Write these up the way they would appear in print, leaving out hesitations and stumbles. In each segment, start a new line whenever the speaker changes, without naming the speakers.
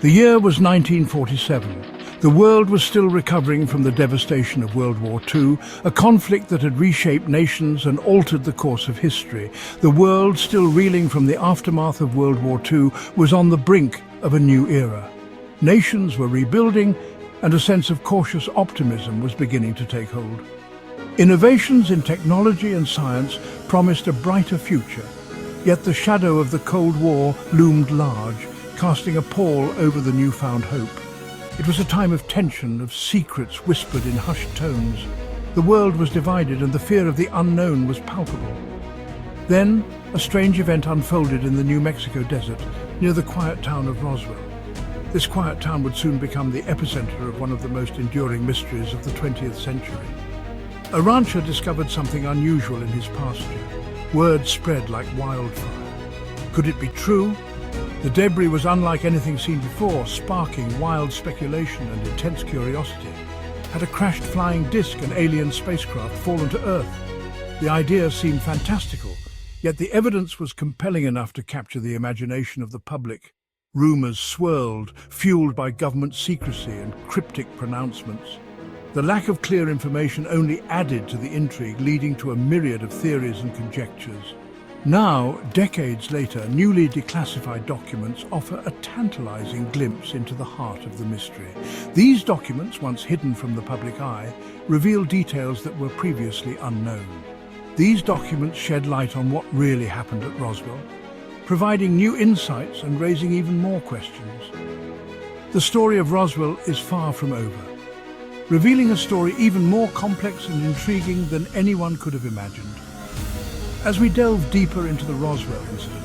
The year was 1947. The world was still recovering from the devastation of World War II, a conflict that had reshaped nations and altered the course of history. The world, still reeling from the aftermath of World War II, was on the brink of a new era. Nations were rebuilding, and a sense of cautious optimism was beginning to take hold. Innovations in technology and science promised a brighter future, yet the shadow of the Cold War loomed large, casting a pall over the newfound hope. It was a time of tension, of secrets whispered in hushed tones. The world was divided and the fear of the unknown was palpable. Then, a strange event unfolded in the New Mexico desert, near the quiet town of Roswell. This quiet town would soon become the epicenter of one of the most enduring mysteries of the 20th century. A rancher discovered something unusual in his pasture. Word spread like wildfire. Could it be true? The debris was unlike anything seen before, sparking wild speculation and intense curiosity. Had a crashed flying disc, an alien spacecraft, fallen to Earth? The idea seemed fantastical, yet the evidence was compelling enough to capture the imagination of the public. Rumors swirled, fueled by government secrecy and cryptic pronouncements. The lack of clear information only added to the intrigue, leading to a myriad of theories and conjectures. Now, decades later, newly declassified documents offer a tantalizing glimpse into the heart of the mystery. These documents, once hidden from the public eye, reveal details that were previously unknown. These documents shed light on what really happened at Roswell, providing new insights and raising even more questions. The story of Roswell is far from over, revealing a story even more complex and intriguing than anyone could have imagined. As we delve deeper into the Roswell Incident,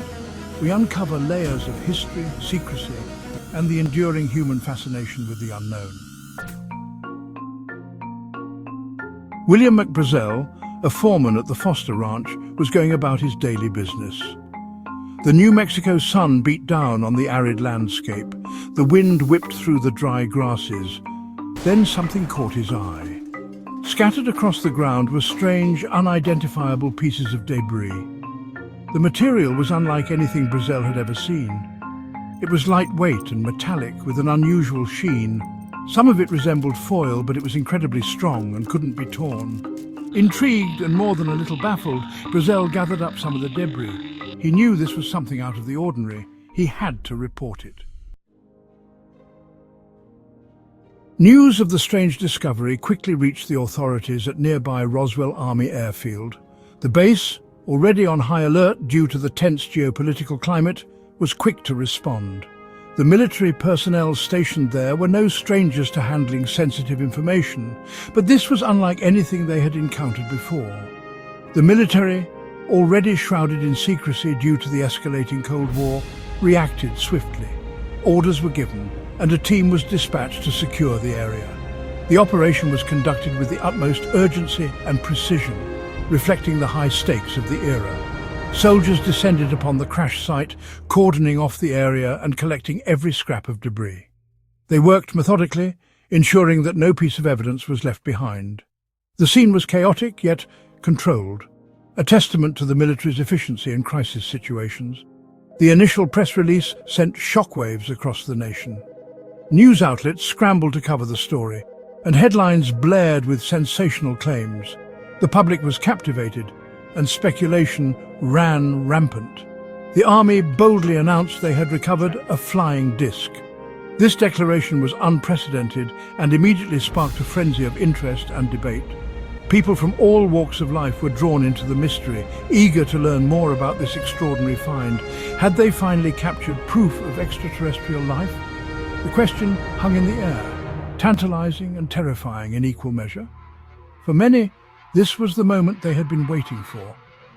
we uncover layers of history, secrecy, and the enduring human fascination with the unknown. William McBrazel, a foreman at the Foster Ranch, was going about his daily business. The New Mexico sun beat down on the arid landscape. The wind whipped through the dry grasses. Then something caught his eye. Scattered across the ground were strange, unidentifiable pieces of debris. The material was unlike anything Brazel had ever seen. It was lightweight and metallic, with an unusual sheen. Some of it resembled foil, but it was incredibly strong and couldn't be torn. Intrigued and more than a little baffled, Brazel gathered up some of the debris. He knew this was something out of the ordinary. He had to report it. News of the strange discovery quickly reached the authorities at nearby Roswell Army Airfield. The base, already on high alert due to the tense geopolitical climate, was quick to respond. The military personnel stationed there were no strangers to handling sensitive information, but this was unlike anything they had encountered before. The military, already shrouded in secrecy due to the escalating Cold War, reacted swiftly. Orders were given, and a team was dispatched to secure the area. The operation was conducted with the utmost urgency and precision, reflecting the high stakes of the era. Soldiers descended upon the crash site, cordoning off the area and collecting every scrap of debris. They worked methodically, ensuring that no piece of evidence was left behind. The scene was chaotic, yet controlled, a testament to the military's efficiency in crisis situations. The initial press release sent shockwaves across the nation. News outlets scrambled to cover the story, and headlines blared with sensational claims. The public was captivated, and speculation ran rampant. The army boldly announced they had recovered a flying disc. This declaration was unprecedented and immediately sparked a frenzy of interest and debate. People from all walks of life were drawn into the mystery, eager to learn more about this extraordinary find. Had they finally captured proof of extraterrestrial life? The question hung in the air, tantalizing and terrifying in equal measure. For many, this was the moment they had been waiting for,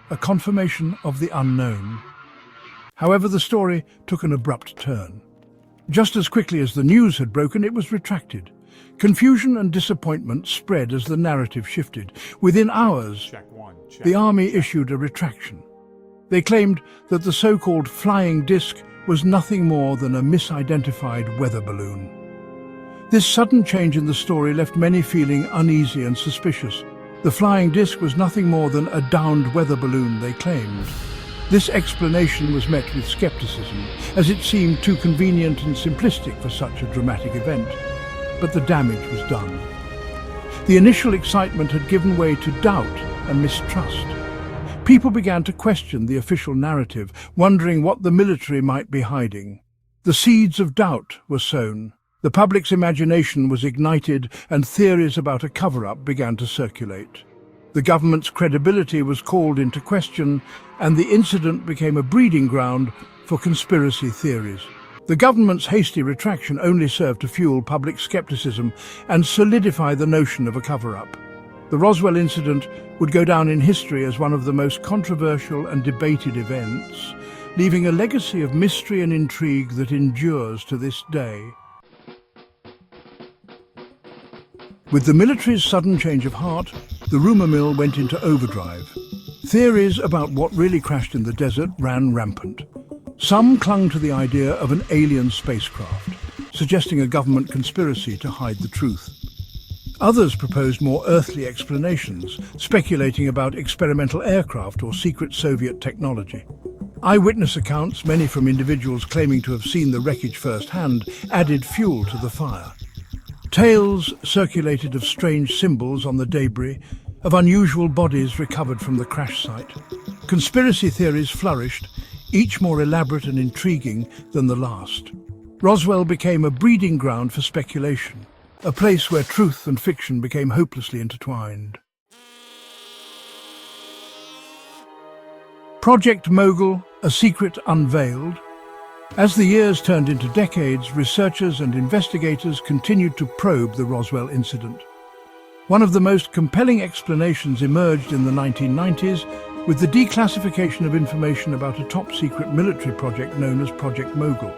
a confirmation of the unknown. However, the story took an abrupt turn. Just as quickly as the news had broken, it was retracted. Confusion and disappointment spread as the narrative shifted. Within hours, the army issued a retraction. They claimed that the so-called flying disc was nothing more than a misidentified weather balloon. This sudden change in the story left many feeling uneasy and suspicious. The flying disc was nothing more than a downed weather balloon, they claimed. This explanation was met with skepticism, as it seemed too convenient and simplistic for such a dramatic event. But the damage was done. The initial excitement had given way to doubt and mistrust. People began to question the official narrative, wondering what the military might be hiding. The seeds of doubt were sown. The public's imagination was ignited, and theories about a cover-up began to circulate. The government's credibility was called into question, and the incident became a breeding ground for conspiracy theories. The government's hasty retraction only served to fuel public skepticism and solidify the notion of a cover-up. The Roswell Incident would go down in history as one of the most controversial and debated events, leaving a legacy of mystery and intrigue that endures to this day. With the military's sudden change of heart, the rumor mill went into overdrive. Theories about what really crashed in the desert ran rampant. Some clung to the idea of an alien spacecraft, suggesting a government conspiracy to hide the truth. Others proposed more earthly explanations, speculating about experimental aircraft or secret Soviet technology. Eyewitness accounts, many from individuals claiming to have seen the wreckage firsthand, added fuel to the fire. Tales circulated of strange symbols on the debris, of unusual bodies recovered from the crash site. Conspiracy theories flourished, each more elaborate and intriguing than the last. Roswell became a breeding ground for speculation, a place where truth and fiction became hopelessly intertwined. Project Mogul, a secret unveiled. As the years turned into decades, researchers and investigators continued to probe the Roswell incident. One of the most compelling explanations emerged in the 1990s with the declassification of information about a top-secret military project known as Project Mogul.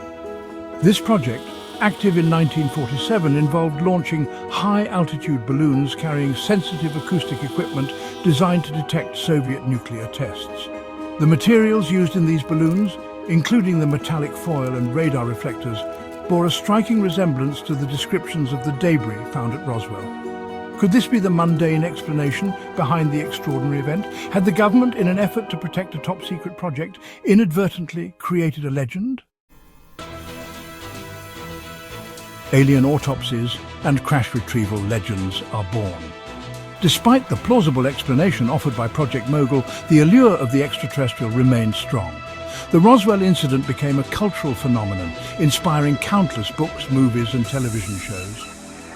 This project, active in 1947, involved launching high-altitude balloons carrying sensitive acoustic equipment designed to detect Soviet nuclear tests. The materials used in these balloons, including the metallic foil and radar reflectors, bore a striking resemblance to the descriptions of the debris found at Roswell. Could this be the mundane explanation behind the extraordinary event? Had the government, in an effort to protect a top-secret project, inadvertently created a legend? Alien autopsies and crash retrieval legends are born. Despite the plausible explanation offered by Project Mogul, the allure of the extraterrestrial remained strong. The Roswell incident became a cultural phenomenon, inspiring countless books, movies, and television shows.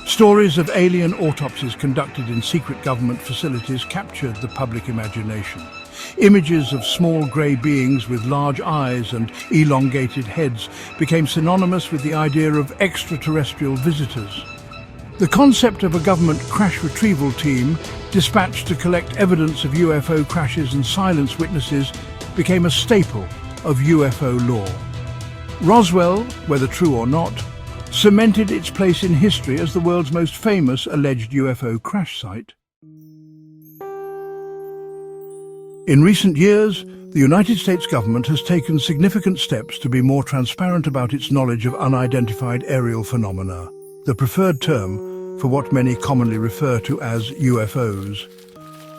Stories of alien autopsies conducted in secret government facilities captured the public imagination. Images of small grey beings with large eyes and elongated heads became synonymous with the idea of extraterrestrial visitors. The concept of a government crash retrieval team, dispatched to collect evidence of UFO crashes and silence witnesses, became a staple of UFO lore. Roswell, whether true or not, cemented its place in history as the world's most famous alleged UFO crash site. In recent years, the United States government has taken significant steps to be more transparent about its knowledge of unidentified aerial phenomena, the preferred term for what many commonly refer to as UFOs.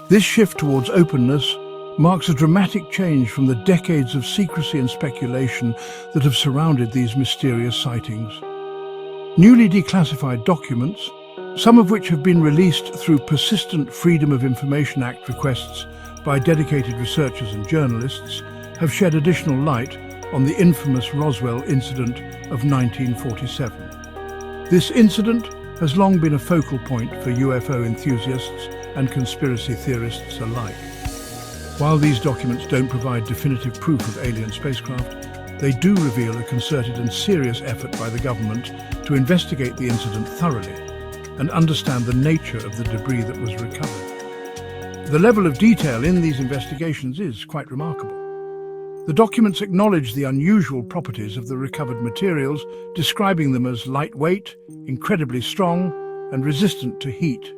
This shift towards openness marks a dramatic change from the decades of secrecy and speculation that have surrounded these mysterious sightings. Newly declassified documents, some of which have been released through persistent Freedom of Information Act requests by dedicated researchers and journalists, have shed additional light on the infamous Roswell incident of 1947. This incident has long been a focal point for UFO enthusiasts and conspiracy theorists alike. While these documents don't provide definitive proof of alien spacecraft, they do reveal a concerted and serious effort by the government to investigate the incident thoroughly and understand the nature of the debris that was recovered. The level of detail in these investigations is quite remarkable. The documents acknowledge the unusual properties of the recovered materials, describing them as lightweight, incredibly strong, and resistant to heat.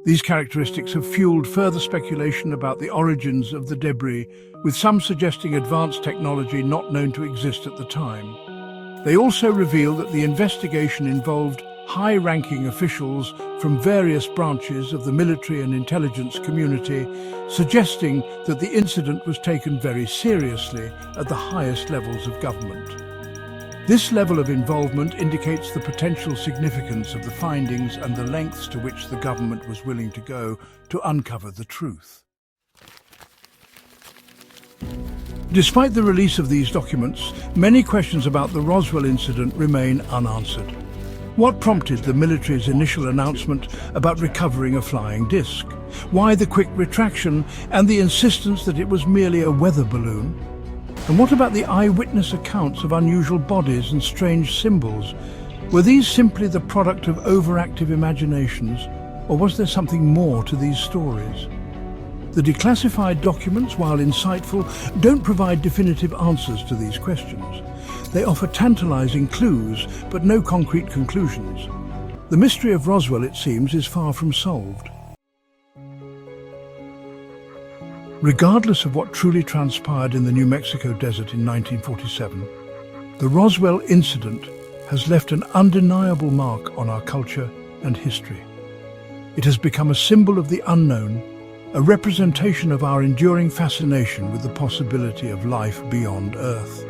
These characteristics have fueled further speculation about the origins of the debris, with some suggesting advanced technology not known to exist at the time. They also reveal that the investigation involved high-ranking officials from various branches of the military and intelligence community, suggesting that the incident was taken very seriously at the highest levels of government. This level of involvement indicates the potential significance of the findings and the lengths to which the government was willing to go to uncover the truth. Despite the release of these documents, many questions about the Roswell incident remain unanswered. What prompted the military's initial announcement about recovering a flying disc? Why the quick retraction and the insistence that it was merely a weather balloon? And what about the eyewitness accounts of unusual bodies and strange symbols? Were these simply the product of overactive imaginations, or was there something more to these stories? The declassified documents, while insightful, don't provide definitive answers to these questions. They offer tantalizing clues, but no concrete conclusions. The mystery of Roswell, it seems, is far from solved. Regardless of what truly transpired in the New Mexico desert in 1947, the Roswell incident has left an undeniable mark on our culture and history. It has become a symbol of the unknown, a representation of our enduring fascination with the possibility of life beyond Earth.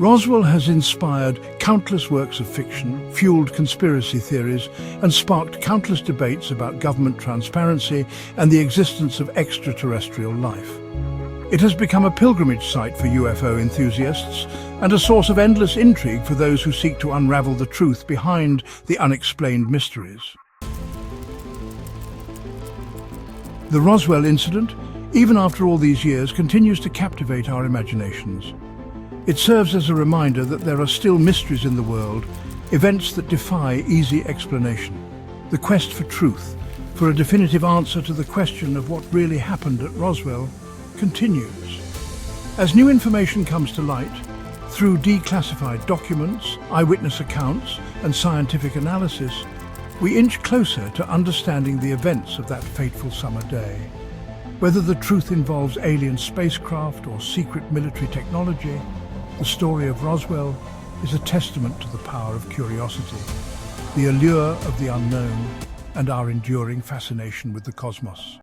Roswell has inspired countless works of fiction, fueled conspiracy theories, and sparked countless debates about government transparency and the existence of extraterrestrial life. It has become a pilgrimage site for UFO enthusiasts and a source of endless intrigue for those who seek to unravel the truth behind the unexplained mysteries. The Roswell incident, even after all these years, continues to captivate our imaginations. It serves as a reminder that there are still mysteries in the world, events that defy easy explanation. The quest for truth, for a definitive answer to the question of what really happened at Roswell, continues. As new information comes to light, through declassified documents, eyewitness accounts, and scientific analysis, we inch closer to understanding the events of that fateful summer day. Whether the truth involves alien spacecraft or secret military technology, the story of Roswell is a testament to the power of curiosity, the allure of the unknown, and our enduring fascination with the cosmos.